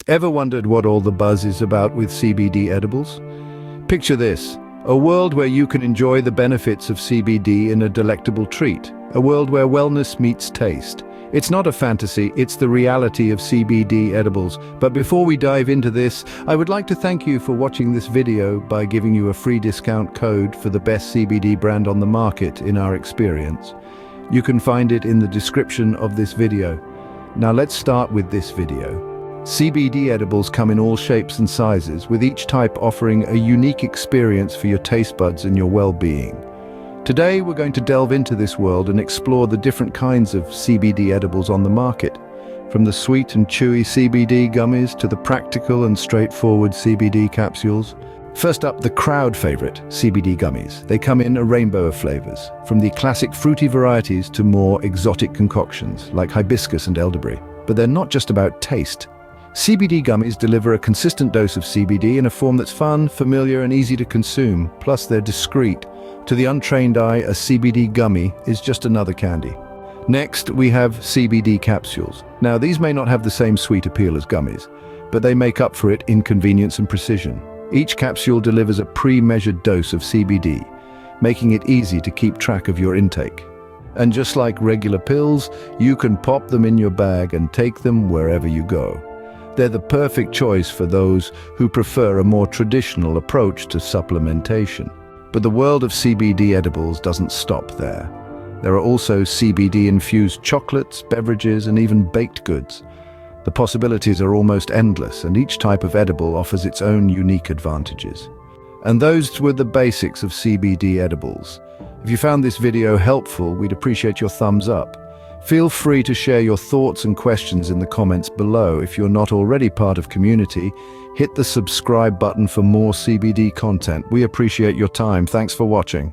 Ever wondered what all the buzz is about with CBD edibles? Picture this, a world where you can enjoy the benefits of CBD in a delectable treat, a world where wellness meets taste. It's not a fantasy, it's the reality of CBD edibles. But before we dive into this, I would like to thank you for watching this video by giving you a free discount code for the best CBD brand on the market in our experience. You can find it in the description of this video. Now let's start with this video. CBD edibles come in all shapes and sizes, with each type offering a unique experience for your taste buds and your well-being. Today we're going to delve into this world and explore the different kinds of CBD edibles on the market, from the sweet and chewy CBD gummies to the practical and straightforward CBD capsules. First up, the crowd favorite, CBD gummies. They come in a rainbow of flavors, from the classic fruity varieties to more exotic concoctions like hibiscus and elderberry. But they're not just about taste. CBD gummies deliver a consistent dose of CBD in a form that's fun, familiar, and easy to consume. Plus, they're discreet. To the untrained eye, a CBD gummy is just another candy. Next, we have CBD capsules. Now, these may not have the same sweet appeal as gummies, but they make up for it in convenience and precision. Each capsule delivers a pre-measured dose of CBD, making it easy to keep track of your intake. And just like regular pills, you can pop them in your bag and take them wherever you go. They're the perfect choice for those who prefer a more traditional approach to supplementation. But the world of CBD edibles doesn't stop there. There are also CBD-infused chocolates, beverages, and even baked goods. The possibilities are almost endless, and each type of edible offers its own unique advantages. And those were the basics of CBD edibles. If you found this video helpful, we'd appreciate your thumbs up. Feel free to share your thoughts and questions in the comments below. If you're not already part of community, hit the subscribe button for more CBD content. We appreciate your time. Thanks for watching.